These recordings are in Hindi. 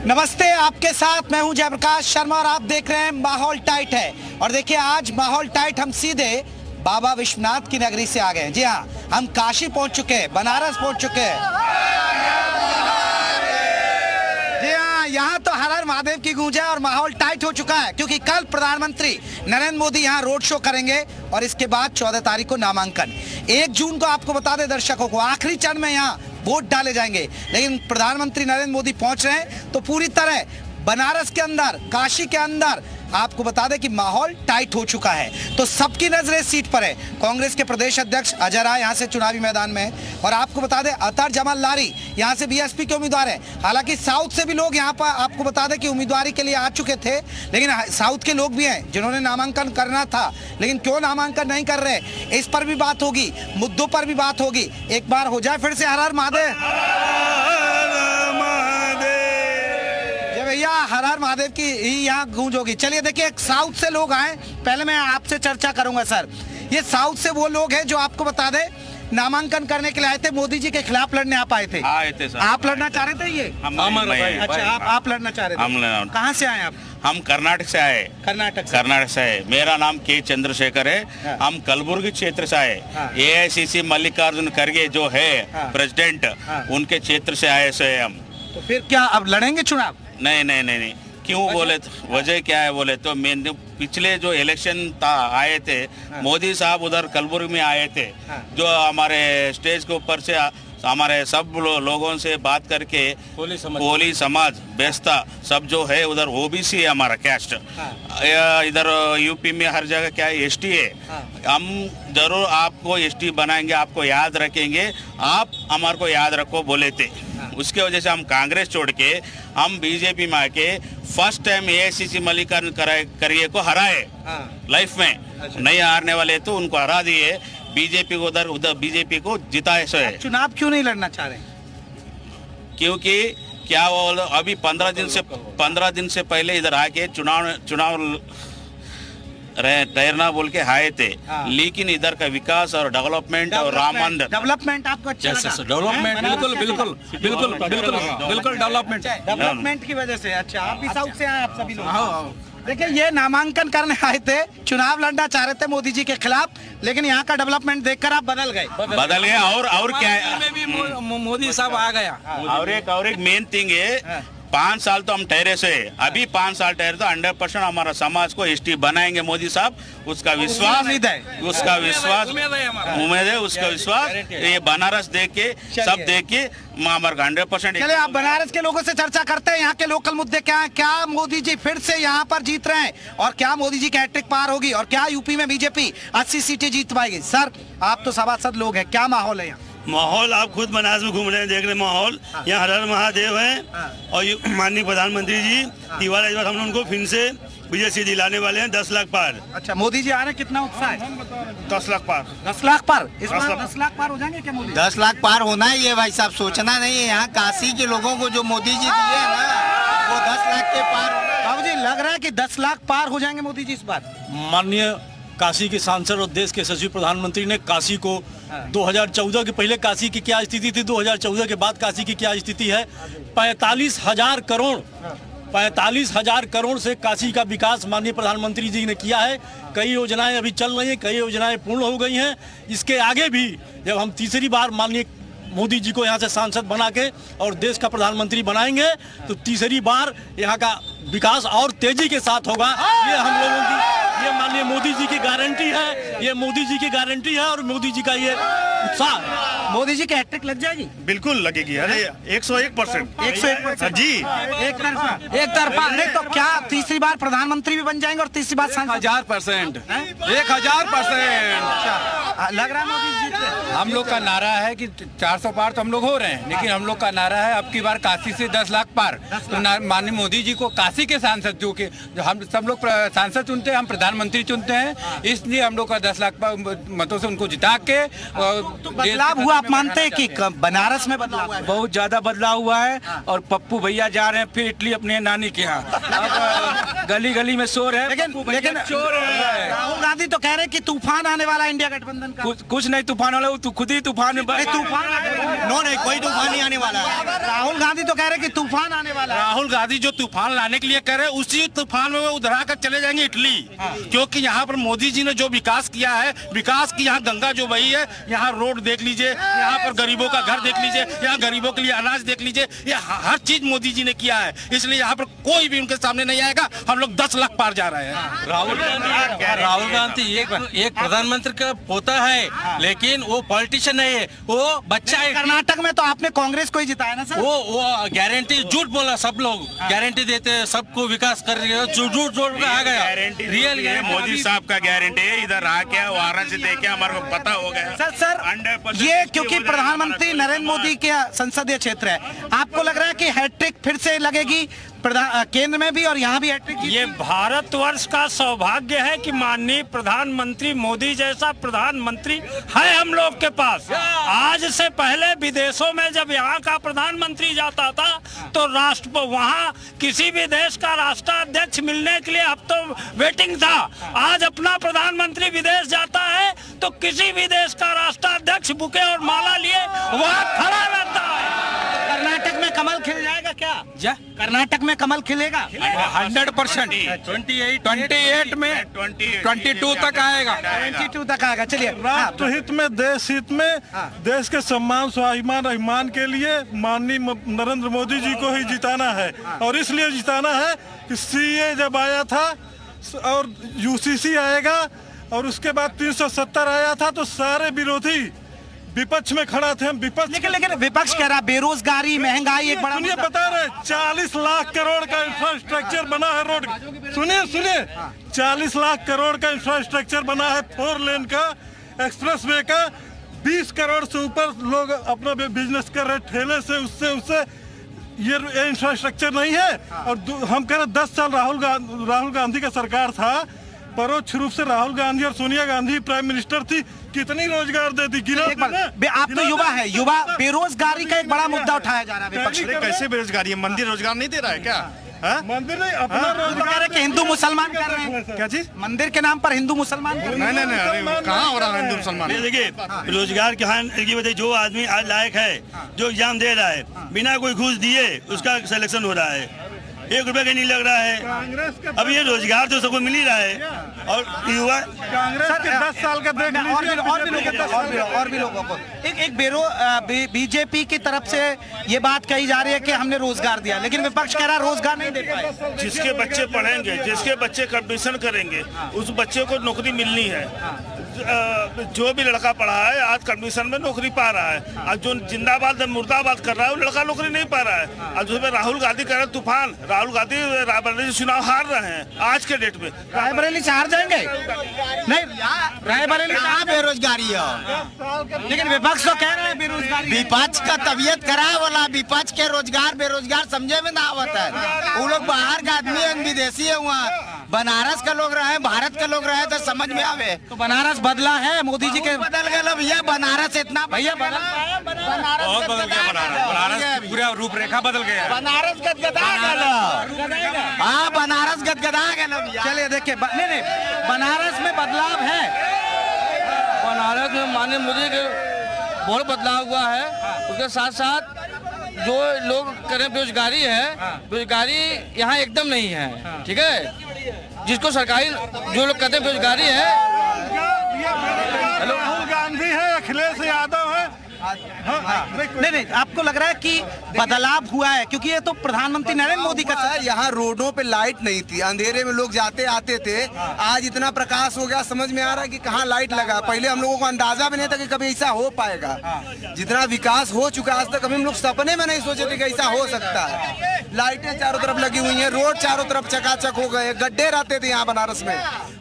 नमस्ते, आपके साथ मैं हूं जयप्रकाश शर्मा और आप देख रहे हैं माहौल टाइट है। और देखिए आज माहौल टाइट हम सीधे बाबा विश्वनाथ की नगरी से आ गए हैं। जी हाँ, हम काशी पहुंच चुके हैं, बनारस पहुंच चुके हैं। जी हाँ, यहाँ तो हर हर महादेव की गूंज है और माहौल टाइट हो चुका है क्योंकि कल प्रधानमंत्री नरेंद्र मोदी यहाँ रोड शो करेंगे और इसके बाद 14 तारीख को नामांकन। 1 जून को आपको बता दें दर्शकों को, आखिरी चरण में यहाँ वोट डाले जाएंगे। लेकिन प्रधानमंत्री नरेंद्र मोदी पहुंच रहे हैं तो पूरी तरह बनारस के अंदर, काशी के अंदर आपको बता दें कि माहौल टाइट हो चुका है। तो सबकी नजरें सीट पर है। कांग्रेस के प्रदेश अध्यक्ष अजय राय यहाँ से चुनावी मैदान में है और आपको बता दें अतर जमाल लारी यहाँ से बीएसपी के उम्मीदवार हैं। हालांकि साउथ से भी लोग यहाँ पर आपको बता दें कि उम्मीदवारी के लिए आ चुके थे, लेकिन साउथ के लोग भी हैं जिन्होंने नामांकन करना था लेकिन क्यों नामांकन नहीं कर रहे, इस पर भी बात होगी, मुद्दों पर भी बात होगी। एक बार हो जाए फिर से हर हर महादेव। भैया हर हर महादेव की ही यहाँ गूंज होगी। चलिए देखिए, एक साउथ से लोग आए, पहले मैं आपसे चर्चा करूंगा। सर, ये साउथ से वो लोग हैं जो आपको बता दें नामांकन करने के लिए आए थे, मोदी जी के खिलाफ लड़ने आप आए थे। सर। आप लड़ना चाह रहे थे? ये अच्छा, आप लड़ना चाह रहे थे। कहाँ से आए आप? हम कर्नाटक से आए। कर्नाटक से आए। मेरा नाम के चंद्रशेखर है। हाँ। हम कलबुर्गी क्षेत्र से आए। हाँ। AICC मल्लिकार्जुन खड़गे जो है प्रेसिडेंट, उनके क्षेत्र से आए से हम। तो फिर क्या अब लड़ेंगे चुनाव? नहीं। क्यों बोले तो वजह क्या है बोले तो मैंने पिछले जो इलेक्शन था आए थे, मोदी साहब उधर कलबुर्गी में आए थे, जो हमारे स्टेज के ऊपर से हमारे सब लोगों से बात करके कोली समाज बेस्ता सब जो है उधर OBC है हमारा कैस्ट। इधर यूपी में हर जगह क्या है ST है। हम जरूर आपको ST बनाएंगे, आपको याद रखेंगे, आप हमारे को याद रखो बोले थे। उसके वजह से हम कांग्रेस छोड़ के हम बीजेपी में आके फर्स्ट टाइम AICC मल्लिकार्जुन खड़गे को हराए। लाइफ में नहीं हारने वाले तो उनको हरा दिए, बीजेपी को उधर बीजेपी को जिताए। सो है। चुनाव क्यों नहीं लड़ना चाह रहे? क्योंकि क्या वो अभी 15 दिन से पहले इधर आके चुनाव ठहरना बोल के आए थे। लेकिन इधर का विकास और डेवलपमेंट और राम मंदिर डेवलपमेंट आपको अच्छा लगा? डेवलपमेंट बिल्कुल डेवलपमेंट की वजह से। अच्छा, आप भी साउथ से आए आप सभी लोग? देखिए, ये नामांकन करने आए थे, चुनाव लड़ना चाह रहे थे मोदी जी के खिलाफ, लेकिन यहाँ का डेवलपमेंट देखकर आप बदल गए। और क्या है, मोदी साहब आ गया। और एक मेन थिंग है, 5 साल तो हम ठहरे से, अभी 5 साल ठहरे तो 100% हमारा समाज को ST बनाएंगे मोदी साहब। उसका विश्वास उम्मीद है, उसका विश्वास ये बनारस देख के सब देख के हमारा 100%। चले, आप बनारस के लोगों से चर्चा करते हैं, यहाँ के लोकल मुद्दे क्या हैं? क्या मोदी जी फिर से यहाँ पर जीत रहे हैं और क्या मोदी जी की हैट्रिक पार होगी और क्या यूपी में बीजेपी 80 सीटें जीत पाएगी? सर, आप तो सभासद लोग हैं, क्या माहौल है यहाँ? माहौल आप खुद बनारस में घूम रहे हैं, देख रहे हैं माहौल। यहाँ हर हर महादेव है और माननीय प्रधानमंत्री जी तिवारी इस बार हम लोग उनको फिर से विजय सिंह दिलाने वाले हैं 10 लाख पार। अच्छा, मोदी जी आ रहे हैं, कितना उत्साह है? 10 लाख पार। 10 लाख पार? इस बार 10 लाख पार हो जाएंगे क्या मोदी? 10 लाख पार होना है ये भाई साहब, सोचना नहीं है। यहाँ काशी के लोगों को जो मोदी जी दिए है ना, वो 10 लाख के पार होना है। बाबू जी, लग रहा है कि 10 लाख पार हो जाएंगे मोदी जी इस बार? माननीय काशी के सांसद और देश के यशस्वी प्रधानमंत्री ने काशी को 2014 के पहले काशी की क्या स्थिति थी, 2014 के बाद काशी की क्या स्थिति है, 45,000 करोड़ से काशी का विकास माननीय प्रधानमंत्री जी ने किया है। कई योजनाएं अभी चल रही हैं, कई योजनाएं पूर्ण हो गई हैं। इसके आगे भी जब हम तीसरी बार माननीय मोदी जी को यहाँ से सांसद बना के और देश का प्रधानमंत्री बनाएंगे तो तीसरी बार यहाँ का विकास और तेजी के साथ होगा। ये हम लोगों की, ये माननीय मोदी जी की गारंटी है, ये मोदी जी की गारंटी है और मोदी जी का ये उत्साह। मोदी जी की हैट्रिक लग जाएगी? बिल्कुल लगेगी। अरे 101%। 101% जी, एक तरफा नहीं तो क्या तीसरी बार प्रधानमंत्री भी बन जाएंगे और तीसरी बार सांसद? 1000%। 1000%। लग रहा है मोदी जी जीत रहे? हम लोग का नारा है कि 400 पार तो हम लोग हो रहे हैं, लेकिन हम लोग का नारा है अब की बार काशी से 10 लाख पार। तो माननीय मोदी जी को काशी के सांसद जो हम सब लोग सांसद चुनते हैं, हम प्रधानमंत्री चुनते हैं, इसलिए हम लोग का 10 लाख मतों से उनको जिता के बदलाव हुआ। आप मानते हैं कि बनारस में बदलाव हुआ? बहुत ज्यादा बदलाव हुआ है और पप्पू भैया जा रहे हैं फिर इटली अपने नानी के यहाँ। अब गली गली में शोर है, लेकिन शोर है। राहुल गांधी तो कह रहे हैं कि तूफान आने वाला इंडिया गठबंधन का। कुछ नहीं तूफान वाला, खुद ही तूफान नहीं, कोई तूफान नहीं आने वाला है। राहुल गांधी गांधी तो कह रहे कि तूफान आने वाला है। राहुल गांधी जो तूफान लाने के लिए कह रहे हैं, उसी तूफान में वो उधरा कर चले जाएंगे इटली। क्योंकि यहाँ पर मोदी जी ने जो विकास किया है, विकास की यहाँ गंगा जो बही है, यहाँ रोड देख लीजिए, यहाँ पर गरीबों का घर देख लीजिए, यहाँ गरीबों के लिए अनाज देख लीजिए, ये हर चीज मोदी जी ने किया है। इसलिए यहाँ पर कोई भी उनके सामने नहीं आएगा। हम लोग 10 लाख पार जा रहे हैं। राहुल गांधी एक प्रधानमंत्री का पोता है, लेकिन वो पॉलिटिशियन नहीं है, वो बच्चा है। कर्नाटक में तो आपने कांग्रेस को ही जिताया ना सर? वो गारंटी झूठ बोला, सब लोग गारंटी देते हैं, सबको विकास कर रही है, झूठ जोड़ आ गया। रियल मोदी साहब का गारंटी है, इधर आके वाराणसी देखे हमारे को पता हो गया। सर ये क्योंकि प्रधानमंत्री नरेंद्र मोदी के संसदीय क्षेत्र है, आपको लग रहा है कि हैट्रिक फिर से लगेगी केंद्र में भी और यहाँ भी हैट्रिक? ये भारतवर्ष का सौभाग्य है कि माननीय प्रधानमंत्री मोदी जैसा प्रधानमंत्री है हम लोग के पास। आज से पहले विदेशों में जब यहाँ का प्रधानमंत्री जाता था तो वहाँ किसी भी देश का राष्ट्राध्यक्ष मिलने के लिए अब तो वेटिंग था। आज अपना प्रधानमंत्री विदेश जाता है तो किसी भी देश का राष्ट्राध्यक्ष बुके और माला लिए वहाँ खड़ा रहता है। कर्नाटक में कमल खिल जाएगा क्या? कर्नाटक में कमल खिलेगा 100%। 28 में 22 तक आएगा। 22 तक आएगा। चलिए, राष्ट्रहित में, देश हित में, देश के सम्मान स्वाभिमान अभिमान के लिए माननीय नरेंद्र मोदी जी को ही जिताना है। और इसलिए जिताना है कि सीए जब आया था और यूसीसी आएगा और उसके बाद 370 आया था तो सारे विरोधी विपक्ष में खड़ा थे। हम विपक्ष, लेकिन विपक्ष कह रहा बेरोजगारी, महंगाई एक बड़ा सुनिए, बता रहे 40 लाख करोड़ का इंफ्रास्ट्रक्चर बना है रोड। सुनिए 40 लाख करोड़ का इंफ्रास्ट्रक्चर बना है 4 लेन का, एक्सप्रेस वे का। 20 करोड़ से ऊपर लोग अपना बिजनेस कर रहे ठेले से, उससे ये इंफ्रास्ट्रक्चर नहीं है। और हम कह रहे 10 साल राहुल गांधी का सरकार था, परोक्ष रूप से राहुल गांधी और सोनिया गांधी प्राइम मिनिस्टर थी, कितनी रोजगार देती। आप तो युवा है, युवा बेरोजगारी का एक बड़ा मुद्दा उठाया जा रहा है विपक्ष। कैसे बेरोजगारी है? मंदिर रोजगार नहीं दे रहा है क्या? मंदिर नहीं, अपना रोजगार है। हिंदू मुसलमान कर रहे हैं क्या चीज? मंदिर के नाम पर हिंदू मुसलमान? नहीं, कहाँ हो रहा है हिंदू मुसलमान? देखिए, रोजगार की वजह जो आदमी आज लायक है, जो एग्जाम दे रहा है, बिना कोई घूस दिए उसका सिलेक्शन हो रहा है, 1 रुपए का नहीं लग रहा है। अब ये रोजगार तो सबको मिल ही रहा है। और युवा कांग्रेस के 10 साल का देख लीजिए, और भी लोगों को एक बीजेपी की तरफ से ये बात कही जा रही है कि हमने रोजगार दिया, लेकिन विपक्ष कह रहा है रोजगार नहीं दे पाए। जिसके बच्चे पढ़ेंगे, जिसके बच्चे कंपटीशन करेंगे, उस बच्चे को नौकरी मिलनी है। जो भी लड़का पढ़ा है आज कंपटीशन में नौकरी पा रहा है। आज जो जिंदाबाद मुर्दाबाद कर रहा है वो लड़का नौकरी नहीं पा रहा है। आज उसमें राहुल गांधी कह रहे हैं तूफान, राहुल गांधी रायबरेली चुनाव हार रहे हैं आज के डेट में। रायबरेली से हार जाएंगे? नहीं, रायबरेली कहाँ बेरोजगारी है? लेकिन विपक्ष तो कह रहे हैं बेरोजगारी। विपक्ष का तबीयत खराब वाला, विपक्ष के रोजगार बेरोजगार समझे में ना आवता है। वो लोग बाहर का आदमी है, विदेशी है, वहाँ बनारस का लोग रहे, भारत के लोग रहे तो समझ में आवे। तो बनारस बदला है मोदी जी के? बदल गया भैया, बनारस इतना भैया बदल गया, बनारस की पूरा रूपरेखा बदल गया। बनारस गदगदा गया। हाँ, बनारस गदगदा गया भैया। चलिए देखिए, नहीं, बनारस में बदलाव है। बनारस में माननीय मोदी के बहुत बदलाव हुआ है। उसके साथ साथ जो लोग करें बेरोजगारी है, बेरोजगारी यहाँ एकदम नहीं है। ठीक है, जिसको सरकारी जो लोग कहते हैं बेरोजगारी है, राहुल गांधी है, अखिलेश यादव है। नहीं, आपको लग रहा है कि बदलाव हुआ है? क्योंकि ये तो प्रधानमंत्री नरेंद्र मोदी का है। यहाँ रोडों पे लाइट नहीं थी, अंधेरे में लोग जाते आते थे। आज इतना प्रकाश हो गया, समझ में आ रहा है कि कहाँ लाइट लगा। पहले हम लोगों को अंदाजा भी नहीं था कि कभी ऐसा हो पाएगा। जितना विकास हो चुका आज तक, कभी हम लोग सपने में नहीं सोचे थे कि ऐसा हो सकता है। लाइटें चारों तरफ लगी हुई है, रोड चारों तरफ चकाचक हो गए। गड्ढे रहते थे यहाँ बनारस में,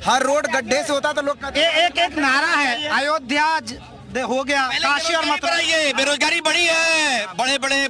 हर रोड गड्ढे से होता था। लोग एक नारा है, अयोध्या हो गया, काशी और मथुरा। ये बेरोजगारी बढ़ी है। बड़े बड़े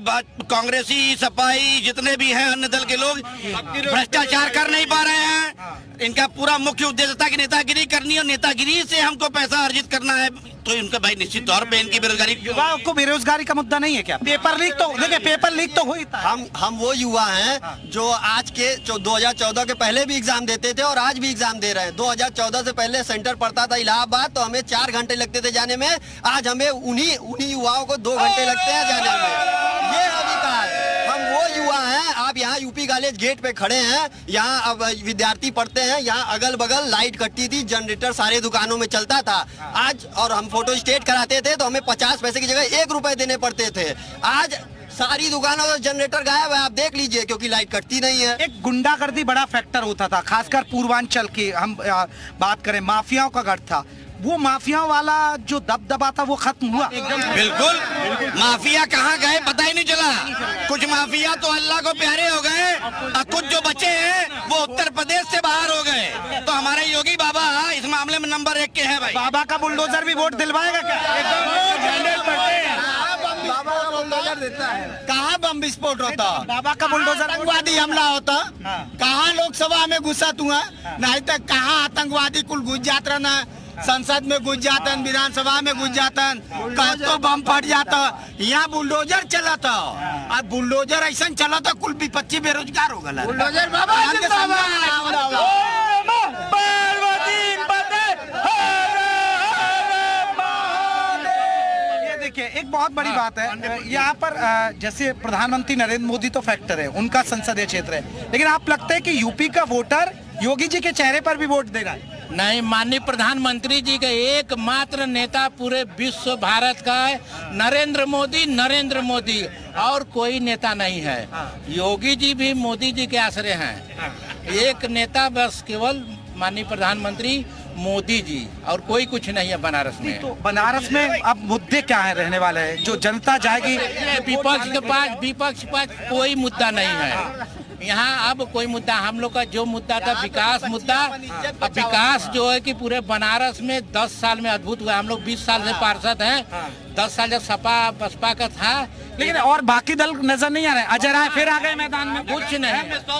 कांग्रेसी, सपाई जितने भी हैं अन्य दल के लोग भ्रष्टाचार कर नहीं पा रहे हैं। इनका पूरा मुख्य उद्देश्य था कि नेतागिरी करनी और नेतागिरी से हमको पैसा अर्जित करना है। तो इनका भाई निश्चित तौर पे इनकी बेरोजगारी। युवाओं को बेरोजगारी का मुद्दा नहीं है क्या? पेपर लीक तो देखिए, पेपर लीक तो हुई था। हम वो युवा हैं जो आज के 2014 के पहले भी एग्जाम देते थे और आज भी एग्जाम दे रहे हैं। 2014 से पहले सेंटर पड़ता था इलाहाबाद, तो हमें 4 घंटे लगते थे जाने में। आज हमें उन्हीं युवाओं को 2 घंटे लगते हैं जाने में। ये अभी का है। हम यूपी कॉलेज गेट पे खड़े हैं, यहाँ अब विद्यार्थी पढ़ते हैं, यहाँ अगल बगल लाइट कटती थी, जनरेटर सारे दुकानों में चलता था। आज और हम फोटो स्टेट कराते थे तो हमें 50 पैसे की जगह 1 रुपए देने पड़ते थे। आज सारी दुकानों में जनरेटर गायब है, आप देख लीजिए, क्योंकि लाइट कटती नहीं है। एक गुंडागर्दी बड़ा फैक्टर होता था, खासकर पूर्वांचल की हम बात करें, माफियाओं का गढ़ था। वो माफियाओं वाला जो दबदबा था वो खत्म हुआ। बिल्कुल, माफिया कहाँ गए पता ही नहीं चला। कुछ माफिया तो अल्लाह को प्यारे हो गए और कुछ जो बचे हैं वो उत्तर प्रदेश से बाहर हो गए। तो हमारे योगी बाबा इस मामले में नंबर 1 के हैं भाई। बाबा का बुलडोजर भी वोट दिलवाएगा क्या? कहाँ बम विस्फोट होता, बाबा का बुलडोजर आतंकवादी हमला होता, कहाँ लोकसभा में घुसत हुआ, नहीं तो कहाँ आतंकवादी कुल घुस जात रहना, संसद में घुस जातन, विधानसभा में घुस जातन, तो बम फट जाता। यहाँ बुलडोजर चला था और बुलडोजर ऐसा चला था कुल विपक्षी बेरोजगार हो गया। बुलडोजर बाबा देखिए, एक बहुत बड़ी बात है यहाँ पर, जैसे प्रधानमंत्री नरेंद्र मोदी तो फैक्टर है, उनका संसदीय क्षेत्र है, लेकिन आप लगता है कि यूपी का वोटर योगी जी के चेहरे पर भी वोट देगा? नहीं, माननीय प्रधानमंत्री जी का एकमात्र नेता पूरे विश्व भारत का है, नरेंद्र मोदी, और कोई नेता नहीं है। योगी जी भी मोदी जी के आश्रय हैं। एक नेता बस केवल माननीय प्रधानमंत्री मोदी जी, और कोई कुछ नहीं है बनारस में। तो बनारस में अब मुद्दे क्या है रहने वाले हैं जो जनता जाएगी? विपक्ष के पास कोई मुद्दा नहीं है यहाँ। अब कोई मुद्दा, हम लोग का जो मुद्दा था विकास मुद्दा, अब विकास जो है कि पूरे बनारस में 10 साल में अद्भुत हुआ। हम लोग 20 साल से पार्षद हैं, 10 साल जब सपा बसपा का था, लेकिन और बाकी दल नजर नहीं आ रहे। अजय राय फिर आ गए मैदान में, कुछ नहीं।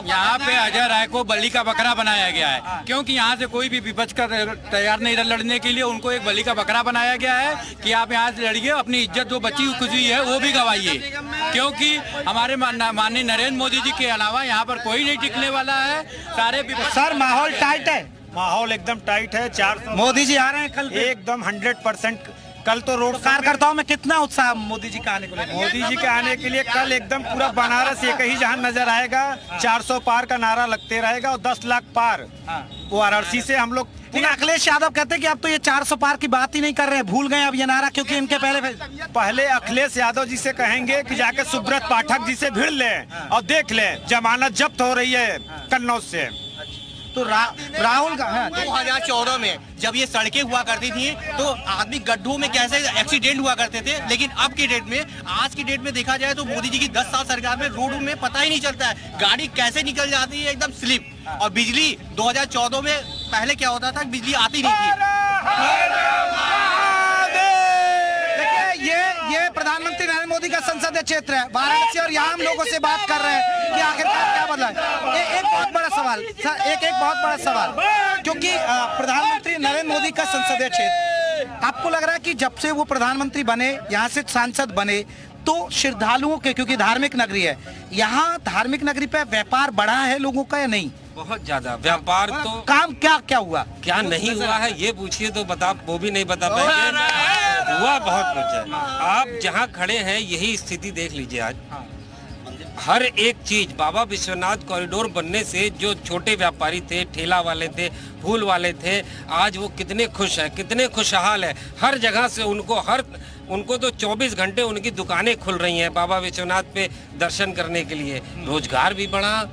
यहाँ पे अजय राय को बलि का बकरा बनाया गया है, क्योंकि यहाँ से कोई भी विपक्ष का तैयार नहीं लड़ने के लिए, उनको एक बलि का बकरा बनाया गया है कि आप यहाँ से लड़िए, अपनी इज्जत जो बची खुशी है वो भी गवाइए, क्योंकि हमारे माननीय नरेंद्र मोदी जी के अलावा यहाँ पर कोई नहीं टिकने वाला है। सारे सर माहौल टाइट है, माहौल एकदम टाइट है। 400 मोदी जी आ रहे हैं कल, एकदम 100%। कल तो रोड कार्यकर्ताओं में कितना उत्साह मोदी जी के आने को लेकर? मोदी जी के आने के लिए कल एकदम पूरा बनारस एक ही जहां नजर आएगा। 400 पार का नारा लगते रहेगा और 10 लाख पार वो वाराणसी से हम लोग। लेकिन अखिलेश यादव कहते हैं कि अब तो ये 400 पार की बात ही नहीं कर रहे हैं, भूल गए अब ये नारा, क्योंकि इनके पहले अखिलेश यादव जी से कहेंगे कि जाके सुब्रत पाठक जी से भिड़ लें और देख लें जमानत जब्त हो रही है कन्नौज से। तो राहुल का 2014 में जब ये सड़कें हुआ करती थी तो आदमी गड्ढों में कैसे एक्सीडेंट हुआ करते थे, लेकिन अब की डेट में, आज की डेट में देखा जाए तो मोदी जी की 10 साल सरकार में रोडों में पता ही नहीं चलता है, गाड़ी कैसे निकल जाती है एकदम स्लिप। और बिजली 2014 में पहले क्या होता था, बिजली आती नहीं थी। ये प्रधानमंत्री नरेंद्र मोदी का संसदीय क्षेत्र है वाराणसी, और यहाँ हम लोगों से बात कर रहे हैं कि आखिरकार क्या बदला है। एक बहुत बड़ा सवाल सर, एक बहुत बड़ा सवाल, क्योंकि प्रधानमंत्री नरेंद्र मोदी का संसदीय क्षेत्र, आपको लग रहा है कि जब से वो प्रधानमंत्री बने, यहाँ से सांसद बने, तो श्रद्धालुओं के, क्योंकि धार्मिक नगरी है, यहाँ धार्मिक नगरी पे व्यापार बढ़ा है लोगों का या नहीं? बहुत ज्यादा व्यापार। तो काम क्या हुआ, क्या नहीं हुआ है ये पूछिए तो वो भी नहीं बता पाएंगे। हुआ बहुत कुछ है। आप जहाँ खड़े हैं यही स्थिति देख लीजिए। आज हर एक चीज, बाबा विश्वनाथ कॉरिडोर बनने से जो छोटे व्यापारी थे, ठेला वाले थे, फूल वाले थे, आज वो कितने खुश हैं, कितने खुशहाल है। हर जगह से उनको तो 24 घंटे उनकी दुकानें खुल रही हैं बाबा विश्वनाथ पे दर्शन करने के लिए। रोजगार भी बढ़ा,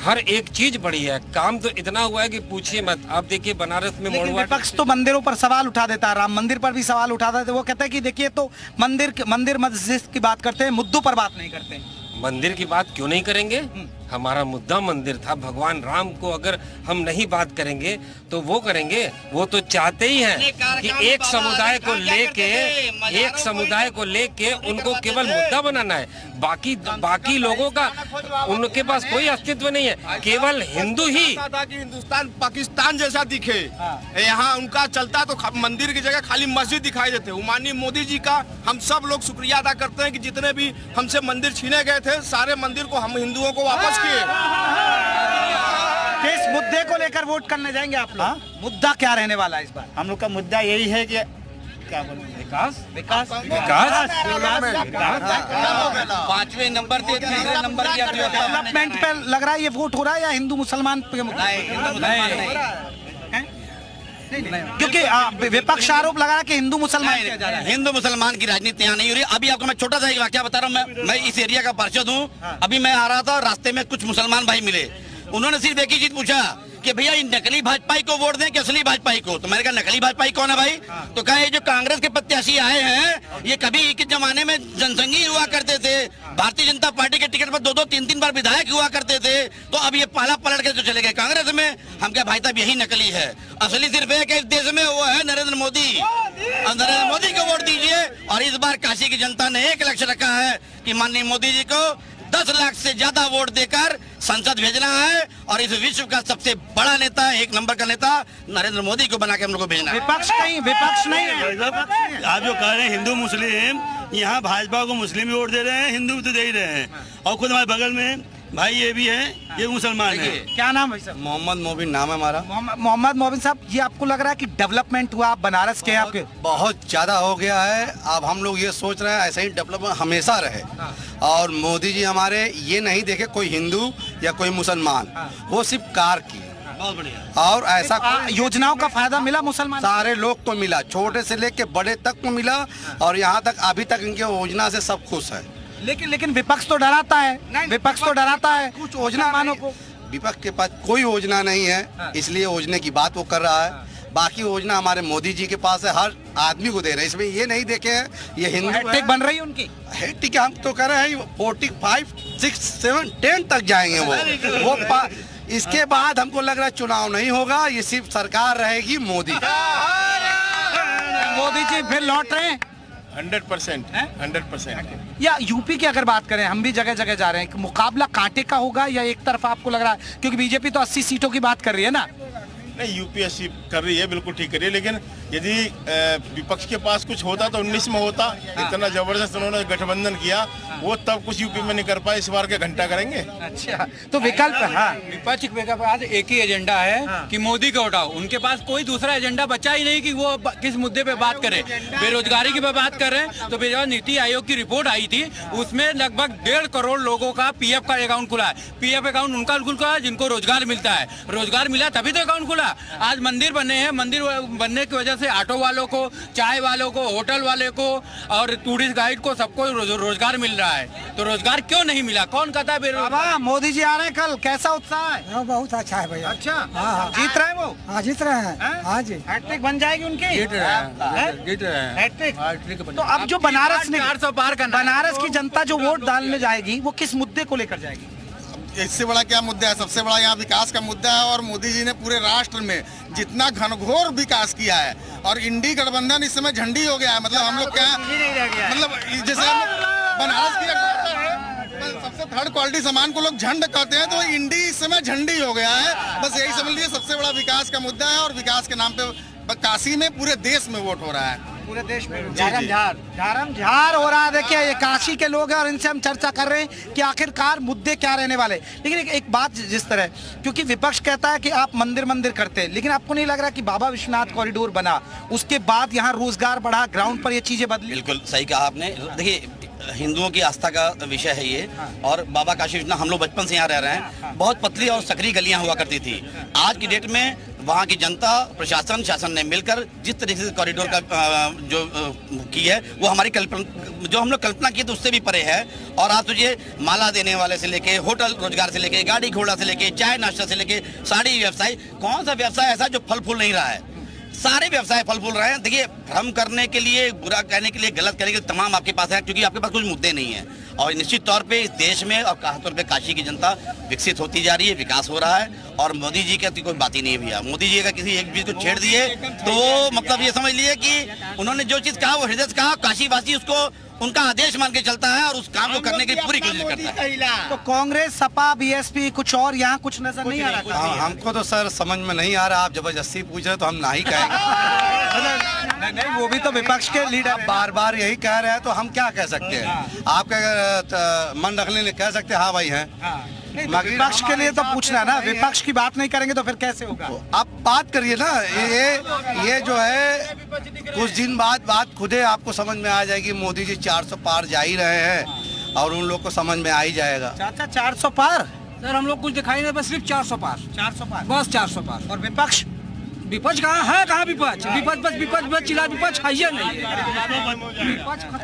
हर एक चीज बढ़ी है। काम तो इतना हुआ है कि पूछिए मत। आप देखिए बनारस में विपक्ष तो मंदिरों पर सवाल उठा देता है, राम मंदिर पर भी सवाल उठा देते हैं। वो कहते हैं कि देखिए, तो मंदिर मस्जिद की बात करते हैं, मुद्दों पर बात नहीं करते। मंदिर की बात क्यों नहीं करेंगे? हमारा मुद्दा मंदिर था। भगवान राम को अगर हम नहीं बात करेंगे तो वो करेंगे। वो तो चाहते ही हैं कि एक समुदाय को लेके उनको केवल मुद्दा बनाना है। बाकी लोगों का उनके पास कोई अस्तित्व नहीं है। केवल हिंदू ही कि हिंदुस्तान पाकिस्तान जैसा दिखे, यहाँ उनका चलता तो मंदिर की जगह खाली मस्जिद दिखाई देते। माननीय मोदी जी का हम सब लोग शुक्रिया अदा करते हैं कि जितने भी हमसे मंदिर छीने गए थे, सारे मंदिर को हम हिंदुओं को वापस किए। किस मुद्दे को लेकर वोट करने जाएंगे आप लोग? मुद्दा क्या रहने वाला है इस बार? हम लोग का मुद्दा यही है कि क्या बोलते हैं? विकास 5वें नंबर से 3 नंबर किया डेवलपमेंट पे लग रहा है ये वोट हो रहा है या हिंदू मुसलमान पे मुद्दा? क्योंकि विपक्ष आरोप लगा रहा है कि हिंदू मुसलमान किया जा रहा है। हिंदू मुसलमान की राजनीति यहाँ नहीं हो रही। अभी आपको मैं छोटा सा एक वाकया बता रहा हूँ। मैं इस एरिया का पार्षद हूँ। अभी मैं आ रहा था, रास्ते में कुछ मुसलमान भाई मिले। उन्होंने सिर्फ एक ही चीज पूछा कि भैया इन नकली भाजपाई को वोट दें कि असली भाजपाई को। तो मैंने कहा नकली भाजपाई कौन है भाई? तो कहा ये जो कांग्रेस के प्रत्याशी आए हैं ये कभी के जमाने में जनसंघी हुआ करते थे, भारतीय जनता पार्टी के टिकट पर 2-2, 3-3 बार विधायक हुआ करते थे, तो अब ये पाला पलट के तो चले गए कांग्रेस में। हम क्या भाई साहब यही नकली है, असली सिर्फ एक इस देश में वो है नरेंद्र मोदी। नरेंद्र मोदी को वोट दीजिए। और इस बार काशी की जनता ने एक लक्ष्य रखा है कि माननीय मोदी जी को 10 लाख से ज्यादा वोट देकर संसद भेजना है और इस विश्व का सबसे बड़ा नेता, 1 नंबर का नेता नरेंद्र मोदी को बना के हम लोग को भेजना है। विपक्ष नहीं है। आप जो कह रहे हैं हिंदू मुस्लिम, यहाँ भाजपा को मुस्लिम भी वोट दे रहे हैं, हिंदू भी तो दे ही रहे हैं। और खुद हमारे बगल में भाई ये भी है, ये मुसलमान है। क्या नाम है सर? मोहम्मद मोबिन नाम है हमारा। मोहम्मद मोबिन साहब, ये आपको लग रहा है कि डेवलपमेंट हुआ? आप बनारस के आपके बहुत ज्यादा हो गया है। अब हम लोग ये सोच रहे हैं ऐसे ही डेवलपमेंट हमेशा रहे। और मोदी जी हमारे ये नहीं देखे कोई हिंदू या कोई मुसलमान, वो सिर्फ कार की। बहुत बढ़िया। और ऐसा योजनाओं का फायदा मिला मुसलमान? सारे लोग को मिला, छोटे से लेके बड़े तक को मिला। और यहाँ तक अभी तक इनके योजना से सब खुश है। लेकिन विपक्ष तो डराता है। विपक्ष तो डराता है कुछ योजना मानो को। विपक्ष के पास कोई योजना नहीं है, इसलिए योजना की बात वो कर रहा है। बाकी योजना हमारे मोदी जी के पास है, हर आदमी को दे रहे हैं। इसमें ये नहीं देखे हैं ये हिंदू हैट्रिक बन रही है उनकी। हैट्रिक हम तो कर रहे हैं 45, 6, 7, 10 तक जाएंगे वो इसके बाद हमको लग रहा है चुनाव नहीं होगा, ये सिर्फ सरकार रहेगी मोदी। मोदी जी फिर लौट रहे हैं 100%। या यूपी की अगर बात करें, हम भी जगह जगह जा रहे हैं, मुकाबला कांटे का होगा या एक तरफ आपको लग रहा है? क्योंकि बीजेपी तो 80 सीटों की बात कर रही है ना। नहीं, यूपीएससी कर रही है, बिल्कुल ठीक कर रही है। लेकिन यदि विपक्ष के पास कुछ होता तो 19 में होता। इतना जबरदस्त उन्होंने गठबंधन किया, वो तब कुछ यूपी में नहीं कर पाए। इस बार के घंटा करेंगे। अच्छा, तो विकल्प विपक्ष के पास एक ही एजेंडा है कि मोदी को हटाओ। उनके पास कोई दूसरा एजेंडा बचा ही नहीं कि वो किस मुद्दे पे बात करें। बेरोजगारी की बात कर रहे हैं तो बेरोजगार नीति आयोग की रिपोर्ट आई थी, उसमें लगभग 1.5 करोड़ लोगों का पीएफ का अकाउंट खुला है। पीएफ अकाउंट उनका खुला है जिनको रोजगार मिलता है। रोजगार मिला तभी तो अकाउंट खुला। आज मंदिर बने हैं, मंदिर बनने की वजह से ऑटो वालों को, चाय वालों को, होटल वाले को और टूरिस्ट गाइड को सबको रोजगार मिल रहा है। तो रोजगार क्यों नहीं मिला? कौन कहता है बेरोजगार? मोदी जी आ रहे हैं कल, कैसा उत्साह है? बहुत अच्छा है भैया। अच्छा, जीत रहे हैं वो? हाँ, जीत रहे हैं। हाँ जी, हैट्रिक बन जाएगी उनकी। जीत रहे हैं हैट्रिक। तो अब जो बनारस 400 पार का बनारस की जनता जो वोट डालने जाएगी वो किस मुद्दे को लेकर जाएगी? इससे बड़ा क्या मुद्दा है? सबसे बड़ा यहाँ विकास का मुद्दा है। और मोदी जी ने पूरे राष्ट्र में जितना घनघोर विकास किया है, और इंडी गठबंधन इस समय झंडी हो गया है। मतलब हम लोग क्या, मतलब जैसे बनारस की सबसे थर्ड क्वालिटी सामान को लोग झंड कहते हैं, तो इंडी इस समय झंडी हो गया है। बस यही समझ लीजिए सबसे बड़ा विकास का मुद्दा है। और विकास के नाम पे काशी में पूरे देश में वोट हो रहा है। पूरे देश में झारम झार हो रहा है। देखिए, ये काशी के लोग हैं और इनसे हम चर्चा कर रहे हैं कि आखिरकार मुद्दे क्या रहने वाले। लेकिन एक बात जिस तरह, क्योंकि विपक्ष कहता है कि आप मंदिर करते हैं, लेकिन आपको नहीं लग रहा कि बाबा विश्वनाथ कॉरिडोर बना, उसके बाद यहाँ रोजगार बढ़ा, ग्राउंड पर ये चीजें बदली? बिल्कुल सही कहा आपने। देखिए, हिंदुओं की आस्था का विषय है ये। और बाबा काशी विश्वनाथ, हम लोग बचपन से यहाँ रह रहे हैं। बहुत पतली और सकरी गलियां हुआ करती थी। आज की डेट में वहाँ की जनता, प्रशासन, शासन ने मिलकर जिस तरीके से कॉरिडोर का जो की है, वो हमारी कल्पना, जो हम लोग कल्पना की तो उससे भी परे है। और आज तुझे माला देने वाले से लेके, होटल रोजगार से लेके, गाड़ी घोड़ा से लेके, चाय नाश्ता से लेके, साड़ी व्यवसाय, कौन सा व्यवसाय ऐसा जो फल फूल नहीं रहा है? सारे व्यवसाय फल फूल रहे हैं। देखिए, भ्रम करने के लिए, बुरा कहने के लिए, गलत करने के लिए तमाम आपके पास है, क्योंकि आपके पास कुछ मुद्दे नहीं है। और निश्चित तौर पे इस देश में और खासतौर पे काशी की जनता विकसित होती जा रही है, विकास हो रहा है। और मोदी जी की कोई बात ही नहीं भैया। मोदी जी अगर किसी एक चीज को छेड़ दिए तो मतलब ये समझ लिए कि उन्होंने जो चीज कहा वो हृदय से कहा। काशीवासी उसको उनका आदेश मान के चलता है और उस काम को करने की पूरी कोशिश करता है। तो कांग्रेस, सपा, बीएसपी कुछ और यहाँ कुछ नजर नहीं आ रहा? हमको तो सर समझ में नहीं आ रहा। आप जबरदस्ती पूछ रहे तो हम ना ही कहेंगे। नहीं, वो भी तो विपक्ष के लीडर बार बार यही कह रहे हैं तो हम क्या कह सकते हैं? आपके अगर मन रखने लिए कह सकते हैं हाँ भाई हैं। विपक्ष के लिए तो पूछना है ना, विपक्ष की बात नहीं करेंगे तो फिर कैसे होगा? आप बात करिए ना, ये जो है कुछ दिन बाद बात खुदे आपको समझ में आ जाएगी। मोदी जी 400 पार जा ही रहे हैं और उन लोग को समझ में आ ही जाएगा। चाचा 400 पार? सर हम लोग कुछ दिखाई नहीं, बस सिर्फ 400 पार। 400 पार बस 400 पार। और विपक्ष? विपक्ष कहाँ है? कहाँ विपक्ष? विपक्ष बस चिल्ला, विपक्ष है ही नहीं।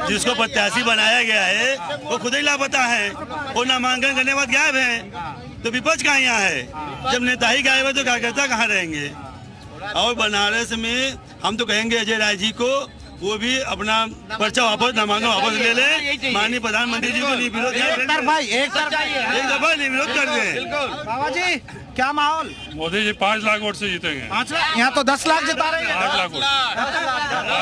जिसको प्रत्याशी बनाया गया है वो खुद ही लापता है, वो नामांकन करने के बाद गायब है, तो विपक्ष कहाँ यहाँ है? जब नेता ही गायब है तो कार्यकर्ता कहाँ रहेंगे? और बनारस में हम तो कहेंगे अजय राय जी को वो भी अपना पर्चा वापस, नामांकन वापस ले ले। माननीय प्रधानमंत्री जी को नहीं विरोध, एक दफा नहीं विरोध कर दे। बाबा जी क्या माहौल? मोदी जी 5 लाख वोट से जीतेंगे। 5 लाख? यहाँ तो 10 लाख जिता रहे हैं। 8 लाख वोट,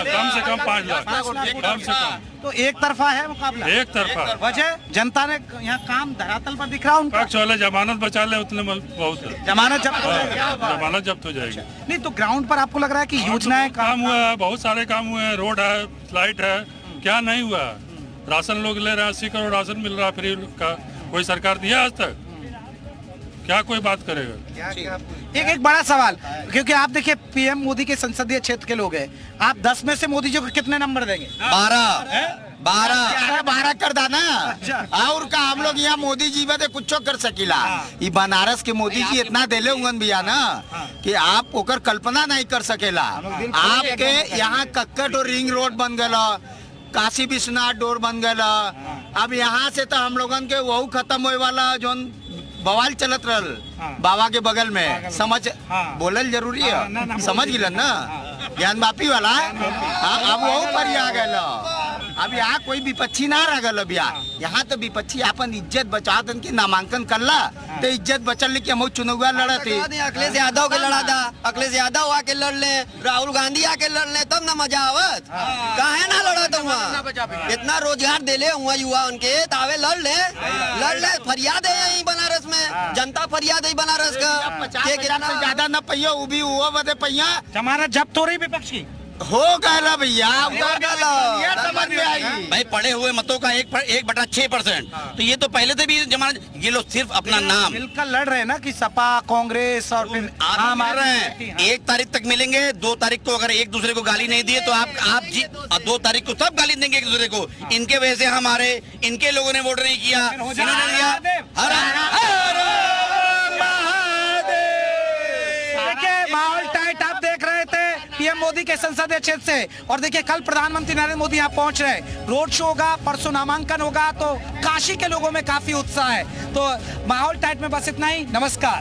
कम से कम 5 लाख, कम से कम। तो एक तरफा है मुकाबला? एक तरफा। वजह जनता ने यहाँ काम धरातल पर दिख रहा उनका। पक्ष वाले जमानत बचा ले उतने बहुत है। जमानत जब्त हो जाएगी? जमानत जब्त हो जाएगी। नहीं तो ग्राउंड पर आपको लग रहा है कि योजनाएं काम हुआ है, बहुत सारे काम हुए हैं, रोड है, लाइट है, क्या नहीं हुआ? राशन लोग ले रहे हैं, 80 करोड़ राशन मिल रहा है फ्री का, कोई सरकार दिया आज तक? क्या कोई बात करेगा? एक बड़ा सवाल, क्योंकि आप देखिए पीएम मोदी के संसदीय क्षेत्र के लोग हैं, आप 10 में से मोदी जी को कितने नंबर देंगे? 12 कर दाना। और का हम लोग यहाँ मोदी जी बदे कुछ कर सकीला। ये बनारस के मोदी जी इतना देले हुन बिया ना कि आप ओकर कल्पना नहीं कर सकेला। आपके यहाँ कक्कट और रिंग रोड बन गया, काशी विश्वनाथ डोर बन गया। अब यहाँ से तो हम लोगन के वही खत्म होए वाला जो बवाल चलत रहल बाबा के बगल में, समझ बोलल जरूरी है, समझ गिलन ना, ज्ञान बापी वाला। अब वो पर आ गए। अब यहाँ कोई विपक्षी ना रह गल। यहाँ तो विपक्षी अपन इज्जत बचातन की नामांकन करला तो इज्जत बचल के हम चुनाव लड़ते। अखिलेश यादव के लड़ा था, अखिलेश यादव आके लड़ ले, राहुल गांधी आके लड़ ले, तब ना मजा आवत। काहे ना लड़ा तो वहाँ इतना रोजगार दे ले हुआ युवा उनके, तावे लड़ ले फरियाद है यही बनारस में, जनता फरियाद है बनारस का। 50 से ज्यादा न पहिया वो भी हुआ बदे पहिया जमानत जब्त हो रही विपक्ष की हो गया भैया, समझ में आई। भाई पड़े हुए मतों का 1/6%, तो ये तो पहले से भी जमानत, ये लोग सिर्फ अपना नाम मिलकर लड़ रहे हैं ना कि सपा कांग्रेस और फिर आम आ रहे हैं। 1 तारीख तक मिलेंगे, 2 तारीख को अगर एक दूसरे को गाली नहीं दिए तो आप जीत, 2 तारीख को सब गाली देंगे एक दूसरे को। इनके वजह से हम हारे, इनके लोगों ने वोट नहीं किया, इन्होंने दिया। माहौल टाइट आप देख रहे थे पीएम मोदी के संसदीय क्षेत्र से। और देखिए कल प्रधानमंत्री नरेंद्र मोदी यहाँ पहुंच रहे हैं, रोड शो होगा, परसों नामांकन होगा, तो काशी के लोगों में काफी उत्साह है। तो माहौल टाइट में बस इतना ही, नमस्कार।